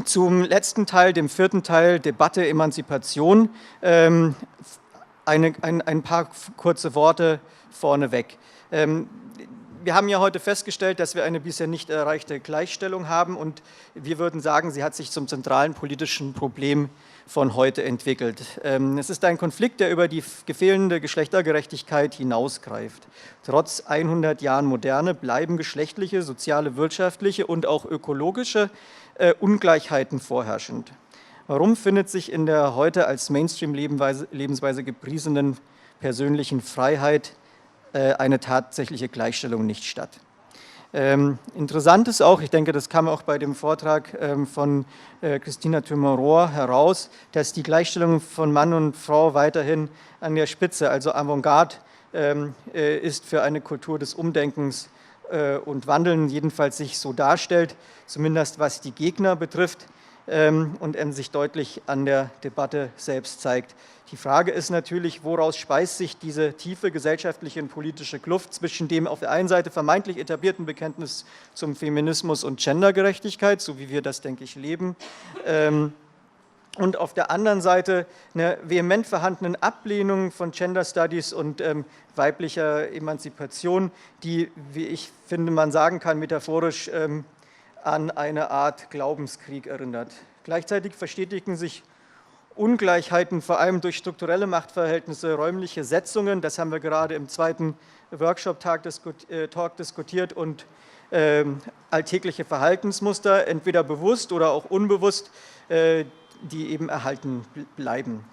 Zum letzten Teil, dem vierten Teil, Debatte, Emanzipation, ein paar kurze Worte vorneweg. Wir haben ja heute festgestellt, dass wir eine bisher nicht erreichte Gleichstellung haben und wir würden sagen, sie hat sich zum zentralen politischen Problem von heute entwickelt. Es ist ein Konflikt, der über die fehlende Geschlechtergerechtigkeit hinausgreift. Trotz 100 Jahren Moderne bleiben geschlechtliche, soziale, wirtschaftliche und auch ökologische Ungleichheiten vorherrschend. Warum findet sich in der heute als Mainstream-Lebensweise gepriesenen persönlichen Freiheit eine tatsächliche Gleichstellung nicht statt? Interessant ist auch, ich denke, das kam auch bei dem Vortrag von Christina Thümer-Rohr heraus, dass die Gleichstellung von Mann und Frau weiterhin an der Spitze, also Avantgarde, ist für eine Kultur des Umdenkens und Wandeln jedenfalls sich so darstellt, zumindest was die Gegner betrifft und sich deutlich an der Debatte selbst zeigt. Die Frage ist natürlich, woraus speist sich diese tiefe gesellschaftliche und politische Kluft zwischen dem auf der einen Seite vermeintlich etablierten Bekenntnis zum Feminismus und Gendergerechtigkeit, so wie wir das, denke ich, leben, und auf der anderen Seite eine vehement vorhandenen Ablehnung von Gender Studies und weiblicher Emanzipation, die, wie ich finde, man sagen kann, metaphorisch an eine Art Glaubenskrieg erinnert. Gleichzeitig verstetigen sich Ungleichheiten vor allem durch strukturelle Machtverhältnisse, räumliche Setzungen, das haben wir gerade im zweiten Workshop-Talk diskutiert, und alltägliche Verhaltensmuster, entweder bewusst oder auch unbewusst, die eben erhalten bleiben.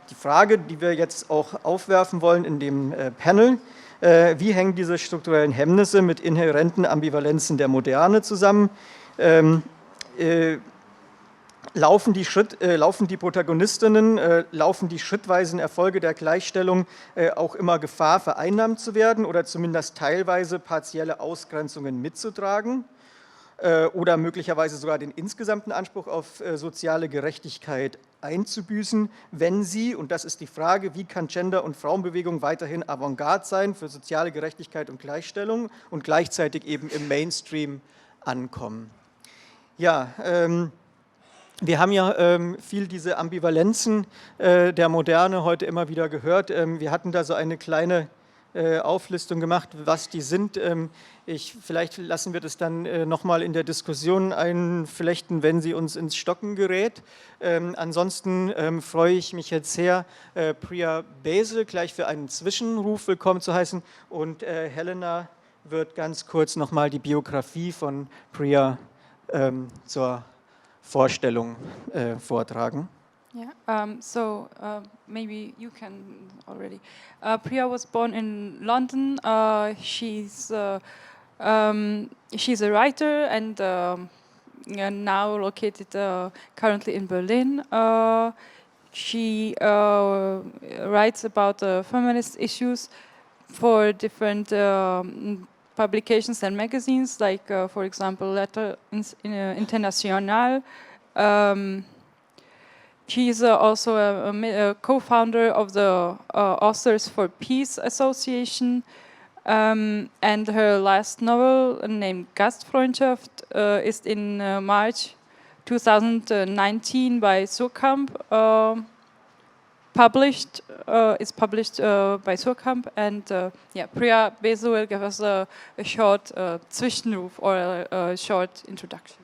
Die Frage, die wir jetzt auch aufwerfen wollen in dem Panel: Wie hängen diese strukturellen Hemmnisse mit inhärenten Ambivalenzen der Moderne zusammen? Laufen die Protagonistinnen, laufen die schrittweisen Erfolge der Gleichstellung auch immer Gefahr, vereinnahmt zu werden oder zumindest teilweise partielle Ausgrenzungen mitzutragen oder möglicherweise sogar den insgesamten Anspruch auf soziale Gerechtigkeit einzubüßen, wenn sie, und das ist die Frage, wie kann Gender- und Frauenbewegung weiterhin Avantgarde sein für soziale Gerechtigkeit und Gleichstellung und gleichzeitig eben im Mainstream ankommen? Ja, wir haben ja viel diese Ambivalenzen der Moderne heute immer wieder gehört. Wir hatten da so eine kleine Auflistung gemacht, was die sind. Vielleicht lassen wir das dann nochmal in der Diskussion einflechten, wenn sie uns ins Stocken gerät. Ansonsten freue ich mich jetzt sehr, Priya Basil gleich für einen Zwischenruf willkommen zu heißen, und Helena wird ganz kurz nochmal die Biografie von Priya zur Vorstellung vortragen. Yeah, maybe you can already. Priya was born in London. She's a writer and now located currently in Berlin. She writes about feminist issues for different publications and magazines, like, for example, Weitere Informationen. She is also a co-founder of the Authors for Peace Association, and her last novel, named Gastfreundschaft, is in March 2019 by Surkamp. Is published by Surkamp, and Priya Basil will give us a short Zwischenruf, or a short introduction.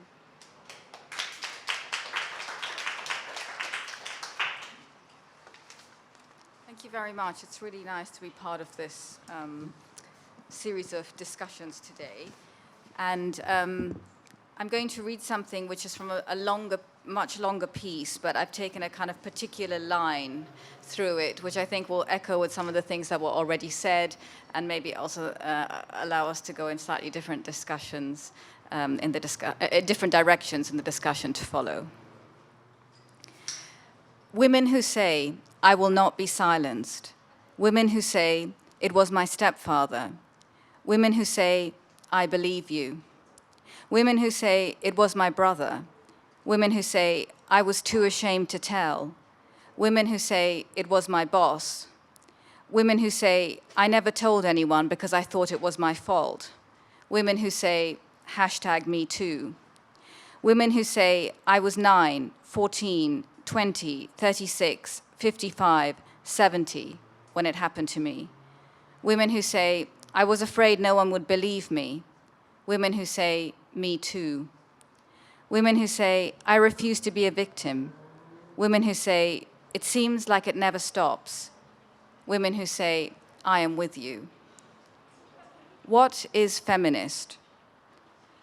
Thank you very much. It's really nice to be part of this series of discussions today. And I'm going to read something which is from a much longer piece, but I've taken a kind of particular line through it, which I think will echo with some of the things that were already said, and maybe also allow us to go in slightly different discussions, different directions in the discussion to follow. Women who say, "I will not be silenced." Women who say, "It was my stepfather." Women who say, "I believe you." Women who say, "It was my brother." Women who say, "I was too ashamed to tell." Women who say, "It was my boss." Women who say, "I never told anyone because I thought it was my fault." Women who say, #MeToo. Women who say, I was 9, 14, 20, 36, 55, 70 when it happened to me. Women who say, I was afraid no one would believe me. Women who say, me too. Women who say, I refuse to be a victim. Women who say, it seems like it never stops. Women who say, I am with you. What is feminist?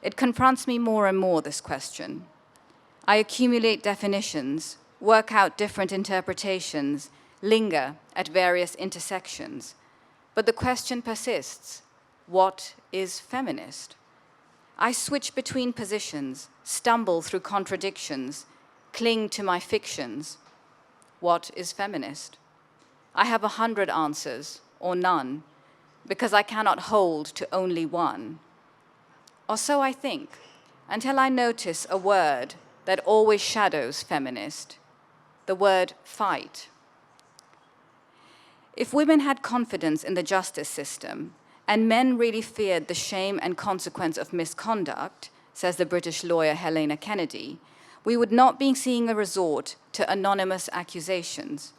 It confronts me more and more, this question. I accumulate definitions, work out different interpretations, linger at various intersections. But the question persists. What is feminist? I switch between positions, stumble through contradictions, cling to my fictions. What is feminist? I have 100 answers, or none, because I cannot hold to only one. Or so I think, until I notice a word that always shadows feminist, the word fight. If women had confidence in the justice system, and men really feared the shame and consequence of misconduct, says the British lawyer Helena Kennedy, we would not be seeing a resort to anonymous accusations.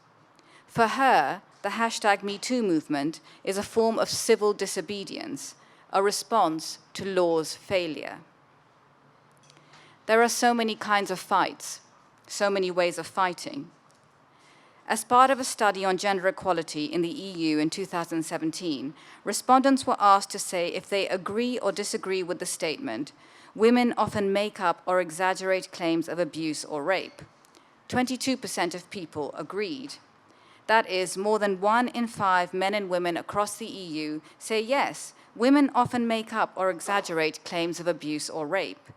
For her, the hashtag #MeToo movement is a form of civil disobedience, a response to law's failure. There are so many kinds of fights, so many ways of fighting. As part of a study on gender equality in the EU in 2017, respondents were asked to say if they agree or disagree with the statement, women often make up or exaggerate claims of abuse or rape. 22% of people agreed. That is, more than 1 in 5 men and women across the EU say yes, women often make up or exaggerate claims of abuse or rape.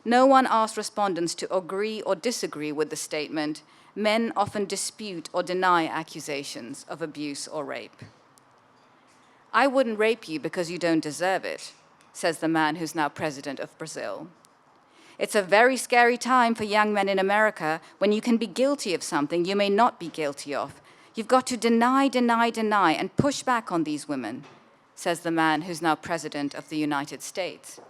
No one asked respondents to agree or disagree with the statement, men often dispute or deny accusations of abuse or rape. I wouldn't rape you because you don't deserve it, says the man who's now president of Brazil. It's a very scary time for young men in America when you can be guilty of something you may not be guilty of. You've got to deny, deny, deny, and push back on these women, says the man who's now president of the United States.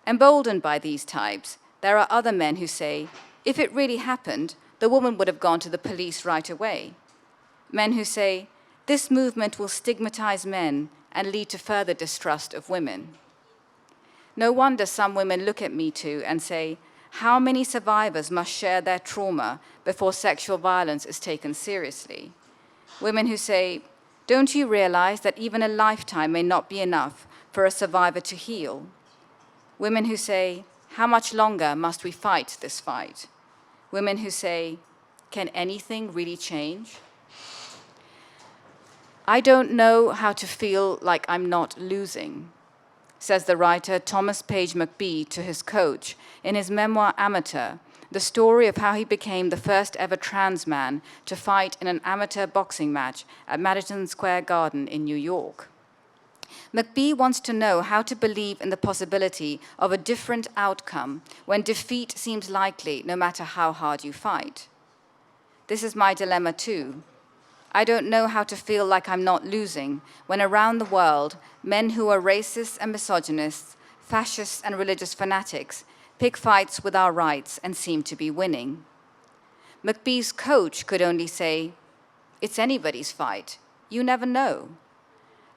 Emboldened by these types, there are other men who say, if it really happened, the woman would have gone to the police right away. Men who say, this movement will stigmatize men and lead to further distrust of women. No wonder some women look at #MeToo and say, how many survivors must share their trauma before sexual violence is taken seriously? Women who say, don't you realize that even a lifetime may not be enough for a survivor to heal? Women who say, how much longer must we fight this fight? Women who say, can anything really change? I don't know how to feel like I'm not losing, says the writer Thomas Page McBee to his coach in his memoir Amateur, the story of how he became the first ever trans man to fight in an amateur boxing match at Madison Square Garden in New York. McBee wants to know how to believe in the possibility of a different outcome when defeat seems likely no matter how hard you fight. This is my dilemma too. I don't know how to feel like I'm not losing when around the world, men who are racists and misogynists, fascists and religious fanatics pick fights with our rights and seem to be winning. McBee's coach could only say, it's anybody's fight. You never know.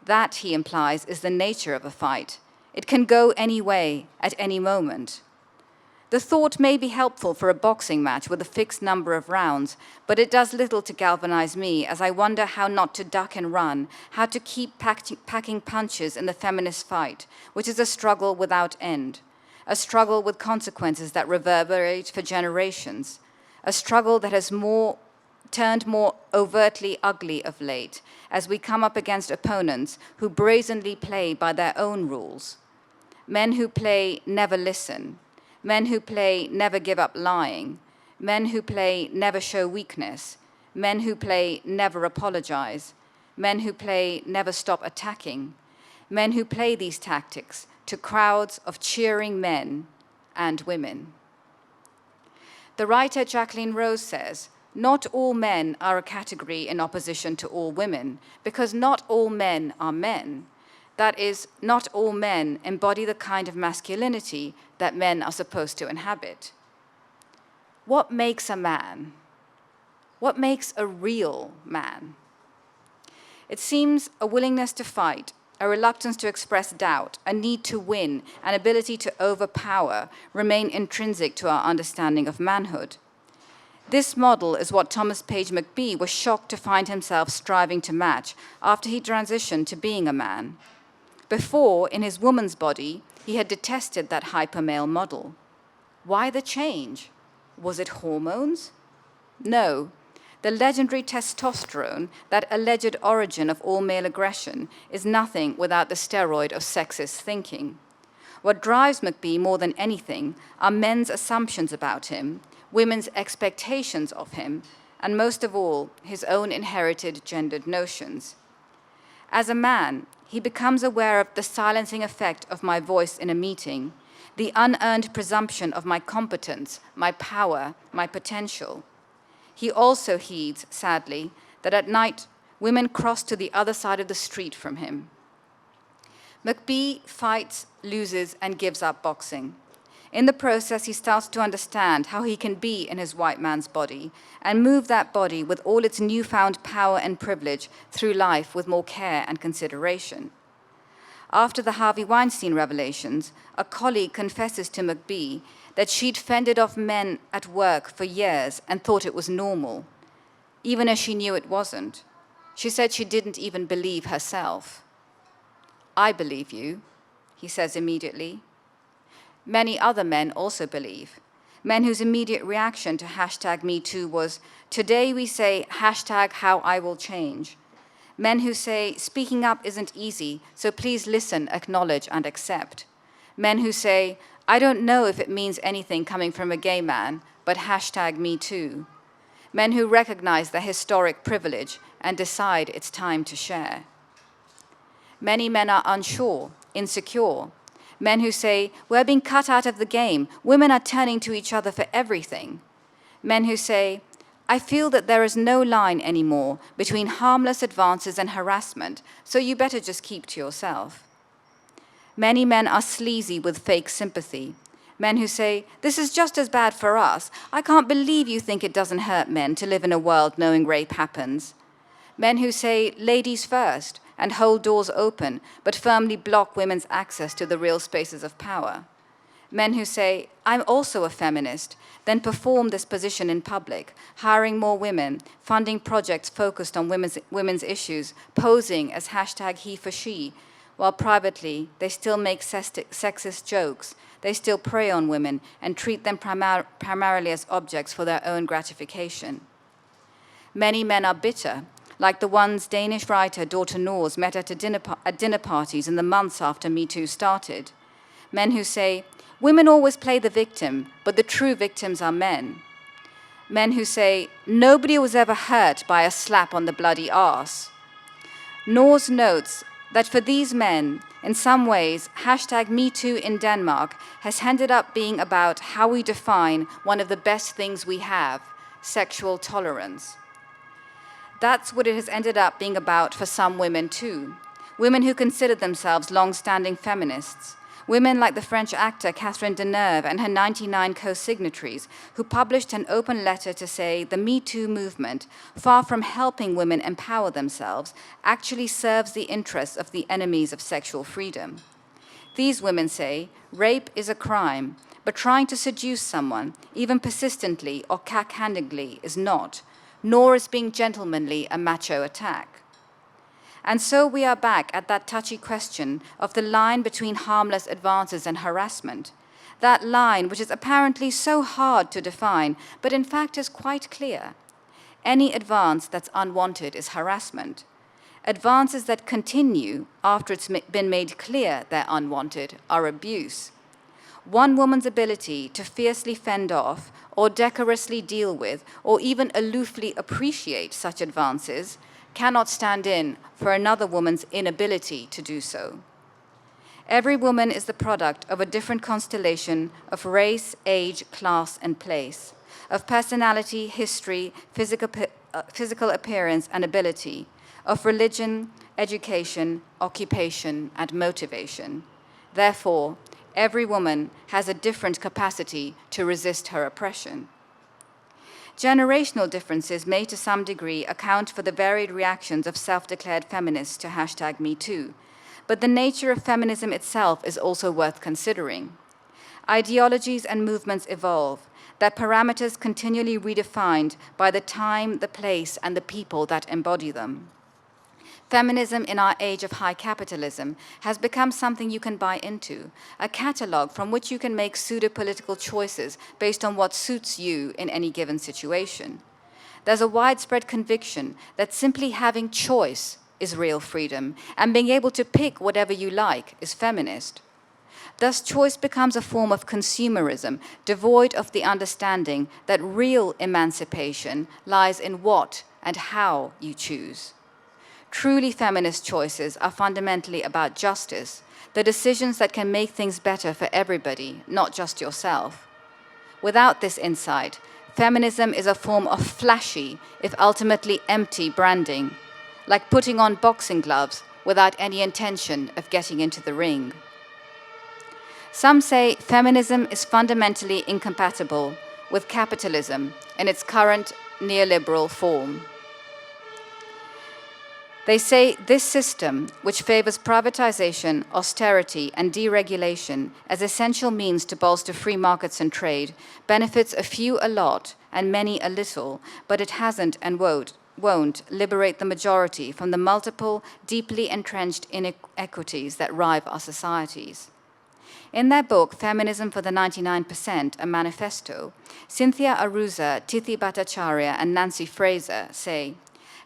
That, he implies, is the nature of a fight. It can go any way, at any moment. The thought may be helpful for a boxing match with a fixed number of rounds, but it does little to galvanize me as I wonder how not to duck and run, how to keep packing punches in the feminist fight, which is a struggle without end, a struggle with consequences that reverberate for generations, a struggle that has turned more overtly ugly of late as we come up against opponents who brazenly play by their own rules. Men who play never listen, men who play never give up lying, men who play never show weakness, men who play never apologize, men who play never stop attacking, men who play these tactics to crowds of cheering men and women. The writer Jacqueline Rose says, not all men are a category in opposition to all women, because not all men are men. That is, not all men embody the kind of masculinity that men are supposed to inhabit. What makes a man? What makes a real man? It seems a willingness to fight, a reluctance to express doubt, a need to win, an ability to overpower remain intrinsic to our understanding of manhood. This model is what Thomas Page McBee was shocked to find himself striving to match after he transitioned to being a man. Before, in his woman's body, he had detested that hypermale model. Why the change? Was it hormones? No. The legendary testosterone, that alleged origin of all male aggression, is nothing without the steroid of sexist thinking. What drives McBee more than anything are men's assumptions about him, women's expectations of him, and most of all, his own inherited gendered notions. As a man, he becomes aware of the silencing effect of my voice in a meeting, the unearned presumption of my competence, my power, my potential. He also heeds, sadly, that at night women cross to the other side of the street from him. McBee fights, loses, and gives up boxing. In the process, he starts to understand how he can be in his white man's body and move that body with all its newfound power and privilege through life with more care and consideration. After the Harvey Weinstein revelations, a colleague confesses to McBee that she'd fended off men at work for years and thought it was normal, even as she knew it wasn't. She said she didn't even believe herself. I believe you, he says immediately. Many other men also believe. Men whose immediate reaction to #MeToo was, today we say #HowIWillChange. Men who say, speaking up isn't easy, so please listen, acknowledge, and accept. Men who say, I don't know if it means anything coming from a gay man, but #MeToo. Men who recognize their historic privilege and decide it's time to share. Many men are unsure, insecure. Men who say, we're being cut out of the game, women are turning to each other for everything. Men who say, I feel that there is no line anymore between harmless advances and harassment, so you better just keep to yourself. Many men are sleazy with fake sympathy. Men who say, this is just as bad for us. I can't believe you think it doesn't hurt men to live in a world knowing rape happens. Men who say, ladies first, and hold doors open, but firmly block women's access to the real spaces of power. Men who say, I'm also a feminist, then perform this position in public, hiring more women, funding projects focused on women's issues, posing as #HeForShe, while privately they still make sexist jokes, they still prey on women and treat them primarily as objects for their own gratification. Many men are bitter, like the ones Danish writer Dorte Nors met at dinner parties in the months after Me Too started. Men who say, women always play the victim, but the true victims are men. Men who say, nobody was ever hurt by a slap on the bloody arse. Nors notes that for these men, in some ways, #MeToo in Denmark has ended up being about how we define one of the best things we have, sexual tolerance. That's what it has ended up being about for some women too. Women who consider themselves long-standing feminists. Women like the French actor Catherine Deneuve and her 99 co-signatories, who published an open letter to say the Me Too movement, far from helping women empower themselves, actually serves the interests of the enemies of sexual freedom. These women say rape is a crime, but trying to seduce someone, even persistently or cack-handedly, is not, nor is being gentlemanly a macho attack. And so we are back at that touchy question of the line between harmless advances and harassment. That line which is apparently so hard to define, but in fact is quite clear. Any advance that's unwanted is harassment. Advances that continue after it's been made clear they're unwanted are abuse. One woman's ability to fiercely fend off, or decorously deal with, or even aloofly appreciate such advances cannot stand in for another woman's inability to do so. Every woman is the product of a different constellation of race, age, class, and place, of personality, history, physical appearance, and ability, of religion, education, occupation, and motivation. Therefore, every woman has a different capacity to resist her oppression. Generational differences may to some degree account for the varied reactions of self-declared feminists to #MeToo, but the nature of feminism itself is also worth considering. Ideologies and movements evolve, their parameters continually redefined by the time, the place, and the people that embody them. Feminism in our age of high capitalism has become something you can buy into, a catalogue from which you can make pseudo-political choices based on what suits you in any given situation. There's a widespread conviction that simply having choice is real freedom, and being able to pick whatever you like is feminist. Thus, choice becomes a form of consumerism, devoid of the understanding that real emancipation lies in what and how you choose. Truly feminist choices are fundamentally about justice, the decisions that can make things better for everybody, not just yourself. Without this insight, feminism is a form of flashy, if ultimately empty, branding, like putting on boxing gloves without any intention of getting into the ring. Some say feminism is fundamentally incompatible with capitalism in its current neoliberal form. They say this system, which favors privatization, austerity, and deregulation as essential means to bolster free markets and trade, benefits a few a lot and many a little, but it hasn't and won't liberate the majority from the multiple, deeply entrenched inequities that rive our societies. In their book, Feminism for the 99%, a manifesto, Cynthia Aruza, Tithi Bhattacharya, and Nancy Fraser say,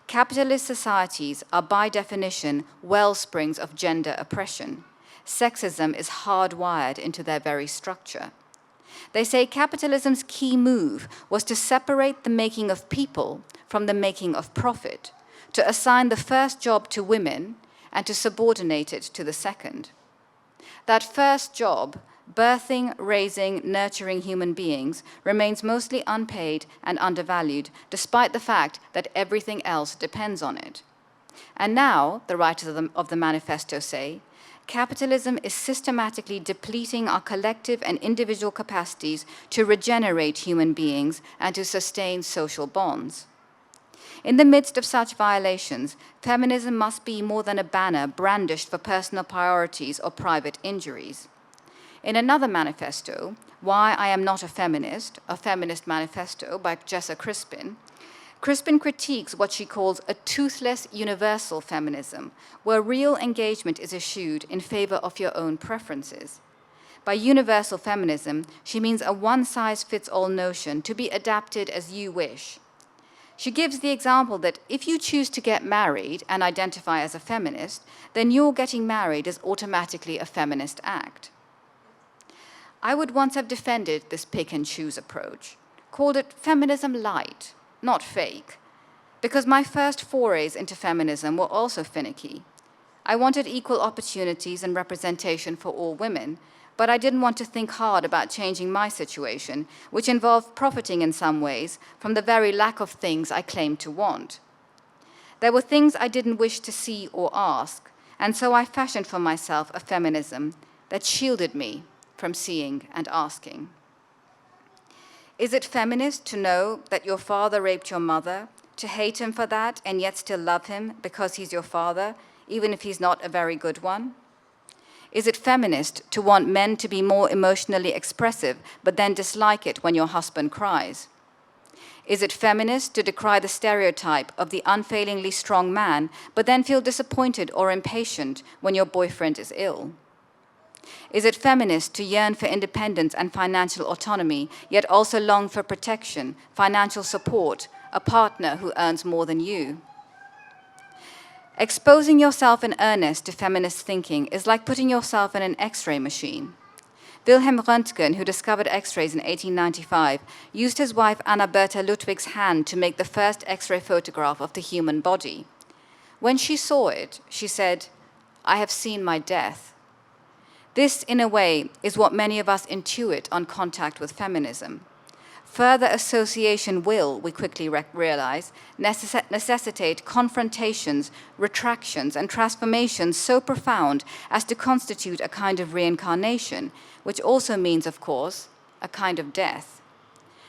capitalist societies are by definition wellsprings of gender oppression. Sexism is hardwired into their very structure. They say capitalism's key move was to separate the making of people from the making of profit, to assign the first job to women and to subordinate it to the second. That first job, birthing, raising, nurturing human beings, remains mostly unpaid and undervalued, despite the fact that everything else depends on it. And now, the writers of the manifesto say, capitalism is systematically depleting our collective and individual capacities to regenerate human beings and to sustain social bonds. In the midst of such violations, feminism must be more than a banner brandished for personal priorities or private injuries. In another manifesto, Why I Am Not a Feminist Manifesto by Jessa Crispin, Crispin critiques what she calls a toothless universal feminism, where real engagement is eschewed in favor of your own preferences. By universal feminism, she means a one-size-fits-all notion to be adapted as you wish. She gives the example that if you choose to get married and identify as a feminist, then your getting married is automatically a feminist act. I would once have defended this pick-and-choose approach, called it feminism light, not fake, because my first forays into feminism were also finicky. I wanted equal opportunities and representation for all women, but I didn't want to think hard about changing my situation, which involved profiting in some ways from the very lack of things I claimed to want. There were things I didn't wish to see or ask, and so I fashioned for myself a feminism that shielded me from seeing and asking. Is it feminist to know that your father raped your mother, to hate him for that and yet still love him because he's your father, even if he's not a very good one? Is it feminist to want men to be more emotionally expressive, but then dislike it when your husband cries? Is it feminist to decry the stereotype of the unfailingly strong man, but then feel disappointed or impatient when your boyfriend is ill? Is it feminist to yearn for independence and financial autonomy, yet also long for protection, financial support, a partner who earns more than you? Exposing yourself in earnest to feminist thinking is like putting yourself in an X-ray machine. Wilhelm Röntgen, who discovered X-rays in 1895, used his wife Anna Bertha Ludwig's hand to make the first X-ray photograph of the human body. When she saw it, she said, "I have seen my death." This, in a way, is what many of us intuit on contact with feminism. Further association will, we quickly realize, necessitate confrontations, retractions, and transformations so profound as to constitute a kind of reincarnation, which also means, of course, a kind of death.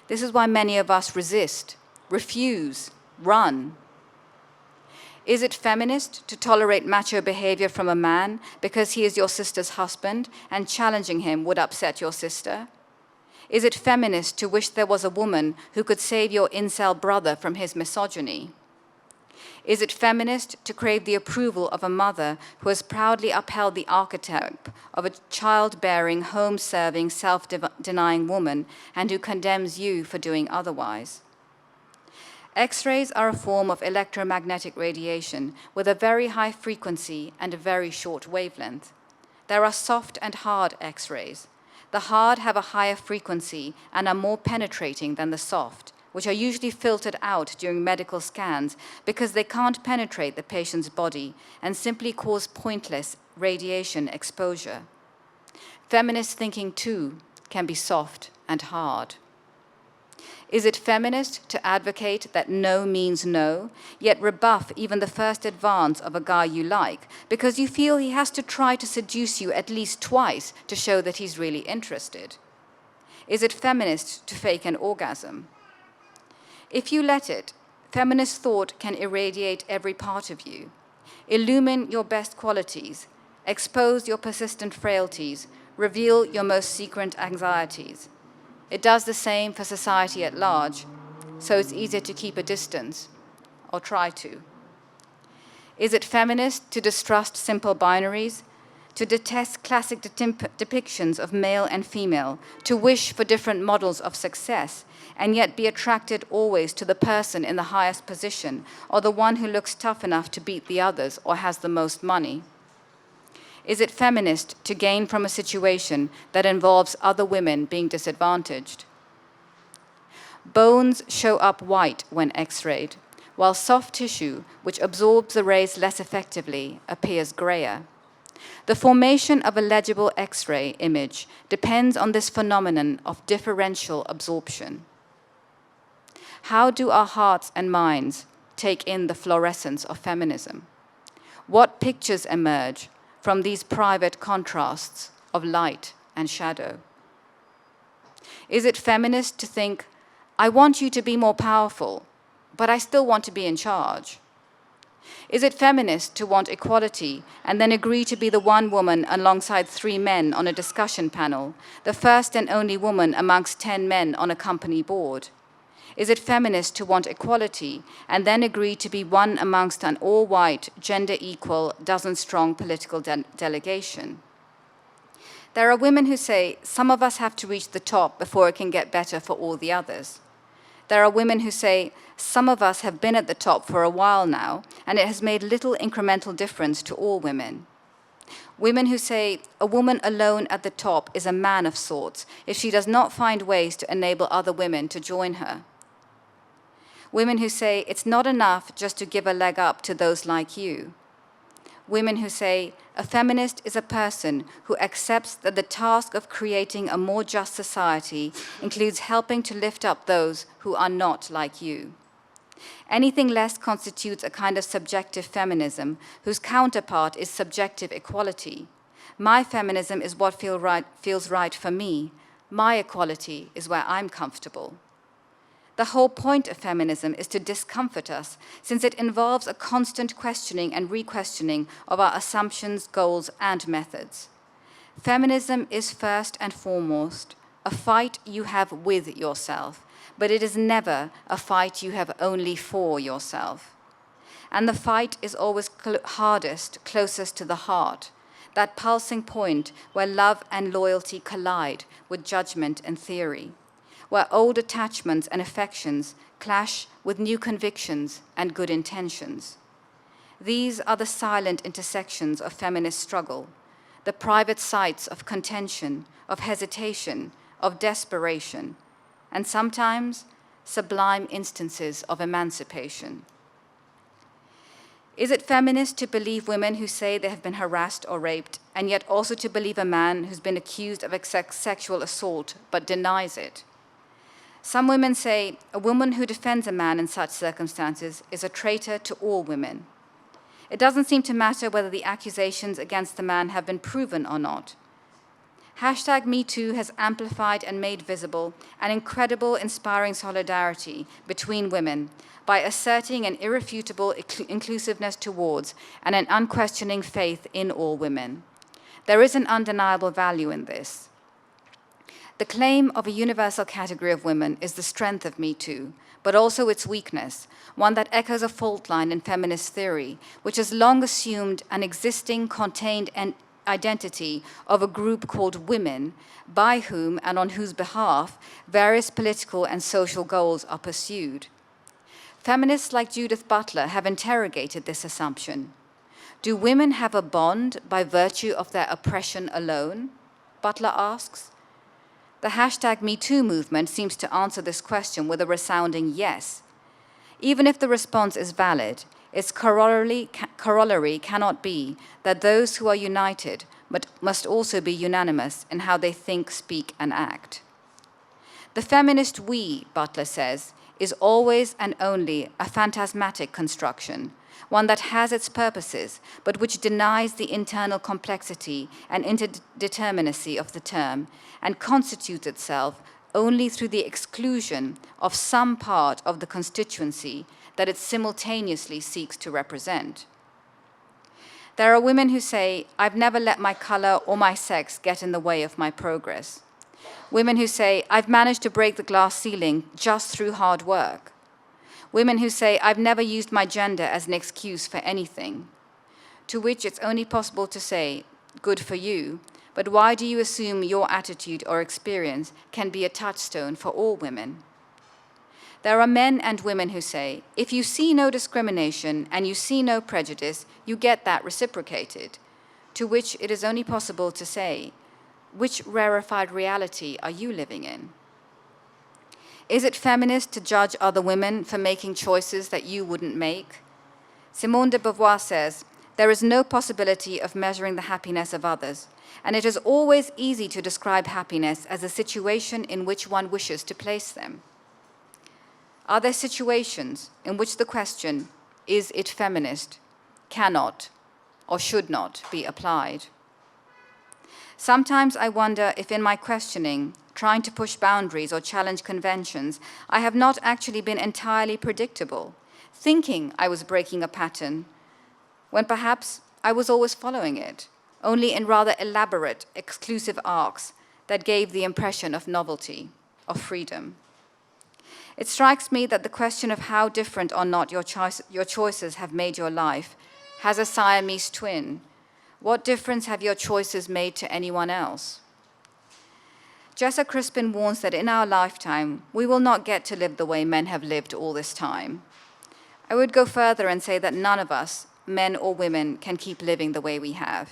This is why many of us resist, refuse, run. Is it feminist to tolerate macho behavior from a man because he is your sister's husband and challenging him would upset your sister? Is it feminist to wish there was a woman who could save your incel brother from his misogyny? Is it feminist to crave the approval of a mother who has proudly upheld the archetype of a childbearing, home-serving, self-denying woman and who condemns you for doing otherwise? X-rays are a form of electromagnetic radiation with a very high frequency and a very short wavelength. There are soft and hard X-rays. The hard have a higher frequency and are more penetrating than the soft, which are usually filtered out during medical scans because they can't penetrate the patient's body and simply cause pointless radiation exposure. Feminist thinking, too, can be soft and hard. Is it feminist to advocate that no means no, yet rebuff even the first advance of a guy you like because you feel he has to try to seduce you at least twice to show that he's really interested? Is it feminist to fake an orgasm? If you let it, feminist thought can irradiate every part of you, illumine your best qualities, expose your persistent frailties, reveal your most secret anxieties. It does the same for society at large, so it's easier to keep a distance, or try to. Is it feminist to distrust simple binaries, to detest classic depictions of male and female, to wish for different models of success, and yet be attracted always to the person in the highest position, or the one who looks tough enough to beat the others or has the most money? Is it feminist to gain from a situation that involves other women being disadvantaged? Bones show up white when X-rayed, while soft tissue, which absorbs the rays less effectively, appears grayer. The formation of a legible X-ray image depends on this phenomenon of differential absorption. How do our hearts and minds take in the fluorescence of feminism? What pictures emerge from these private contrasts of light and shadow? Is it feminist to think, I want you to be more powerful, but I still want to be in charge? Is it feminist to want equality and then agree to be the one woman alongside 3 men on a discussion panel, the first and only woman amongst 10 men on a company board? Is it feminist to want equality and then agree to be one amongst an all-white, gender-equal, dozen-strong political delegation? There are women who say, some of us have to reach the top before it can get better for all the others. There are women who say, some of us have been at the top for a while now, and it has made little incremental difference to all women. Women who say, a woman alone at the top is a man of sorts if she does not find ways to enable other women to join her. Women who say, it's not enough just to give a leg up to those like you. Women who say, a feminist is a person who accepts that the task of creating a more just society includes helping to lift up those who are not like you. Anything less constitutes a kind of subjective feminism whose counterpart is subjective equality. My feminism is what feels right for me. My equality is where I'm comfortable. The whole point of feminism is to discomfort us, since it involves a constant questioning and re-questioning of our assumptions, goals, and methods. Feminism is first and foremost a fight you have with yourself, but it is never a fight you have only for yourself. And the fight is always hardest, closest to the heart, that pulsing point where love and loyalty collide with judgment and theory, where old attachments and affections clash with new convictions and good intentions. These are the silent intersections of feminist struggle, the private sites of contention, of hesitation, of desperation, and sometimes sublime instances of emancipation. Is it feminist to believe women who say they have been harassed or raped, and yet also to believe a man who's been accused of sexual assault but denies it? Some women say a woman who defends a man in such circumstances is a traitor to all women. It doesn't seem to matter whether the accusations against the man have been proven or not. Hashtag MeToo has amplified and made visible an incredible, inspiring solidarity between women by asserting an irrefutable inclusiveness towards and an unquestioning faith in all women. There is an undeniable value in this. The claim of a universal category of women is the strength of MeToo, but also its weakness, one that echoes a fault line in feminist theory, which has long assumed an existing, contained identity of a group called women, by whom and on whose behalf various political and social goals are pursued. Feminists like Judith Butler have interrogated this assumption. Do women have a bond by virtue of their oppression alone? Butler asks. The hashtag MeToo movement seems to answer this question with a resounding yes. Even if the response is valid, its corollary cannot be that those who are united must also be unanimous in how they think, speak, and act. The feminist we, Butler says, is always and only a phantasmatic construction, one that has its purposes, but which denies the internal complexity and interdeterminacy of the term, and constitutes itself only through the exclusion of some part of the constituency that it simultaneously seeks to represent. There are women who say, I've never let my color or my sex get in the way of my progress. Women who say, I've managed to break the glass ceiling just through hard work. Women who say, I've never used my gender as an excuse for anything. To which it's only possible to say, good for you, but why do you assume your attitude or experience can be a touchstone for all women? There are men and women who say, if you see no discrimination and you see no prejudice, you get that reciprocated. To which it is only possible to say, which rarefied reality are you living in? Is it feminist to judge other women for making choices that you wouldn't make? Simone de Beauvoir says, there is no possibility of measuring the happiness of others, and it is always easy to describe happiness as a situation in which one wishes to place them. Are there situations in which the question, is it feminist, cannot or should not be applied? Sometimes I wonder if in my questioning, trying to push boundaries or challenge conventions, I have not actually been entirely predictable, thinking I was breaking a pattern, when perhaps I was always following it, only in rather elaborate, exclusive arcs that gave the impression of novelty, of freedom. It strikes me that the question of how different or not your choices have made your life has a Siamese twin. What difference have your choices made to anyone else? Jessa Crispin warns that in our lifetime, we will not get to live the way men have lived all this time. I would go further and say that none of us, men or women, can keep living the way we have.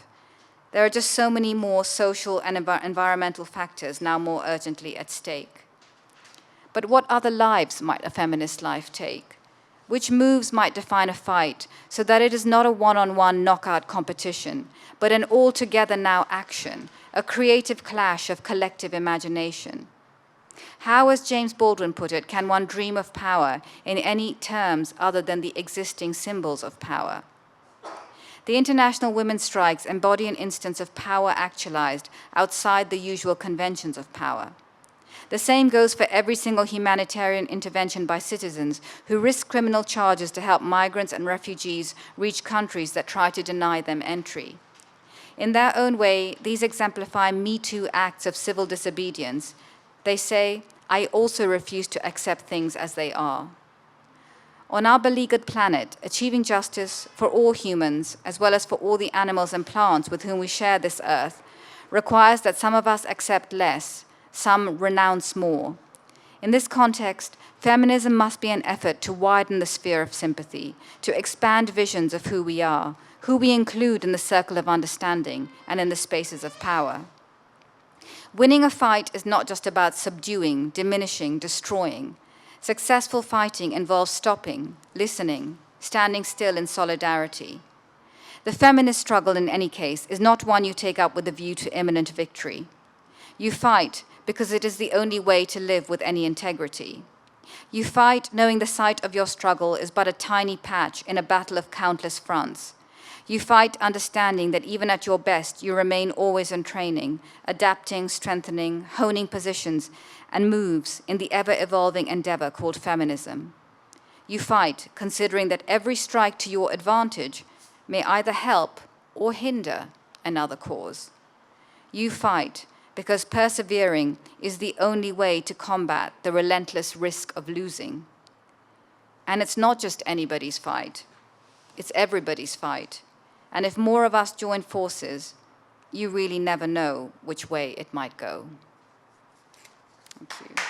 There are just so many more social and environmental factors now more urgently at stake. But what other lives might a feminist life take? Which moves might define a fight so that it is not a one-on-one knockout competition, but an all-together now action, a creative clash of collective imagination? How, as James Baldwin put it, can one dream of power in any terms other than the existing symbols of power? The international women's strikes embody an instance of power actualized outside the usual conventions of power. The same goes for every single humanitarian intervention by citizens who risk criminal charges to help migrants and refugees reach countries that try to deny them entry. In their own way, these exemplify Me Too acts of civil disobedience. They say, I also refuse to accept things as they are. On our beleaguered planet, achieving justice for all humans, as well as for all the animals and plants with whom we share this earth, requires that some of us accept less, some renounce more. In this context, feminism must be an effort to widen the sphere of sympathy, to expand visions of who we are, who we include in the circle of understanding and in the spaces of power. Winning a fight is not just about subduing, diminishing, destroying. Successful fighting involves stopping, listening, standing still in solidarity. The feminist struggle, in any case, is not one you take up with a view to imminent victory. You fight because it is the only way to live with any integrity. You fight knowing the site of your struggle is but a tiny patch in a battle of countless fronts. You fight understanding that even at your best, you remain always in training, adapting, strengthening, honing positions and moves in the ever-evolving endeavor called feminism. You fight considering that every strike to your advantage may either help or hinder another cause. You fight because persevering is the only way to combat the relentless risk of losing. And it's not just anybody's fight, it's everybody's fight. And if more of us join forces, you really never know which way it might go. Thank you.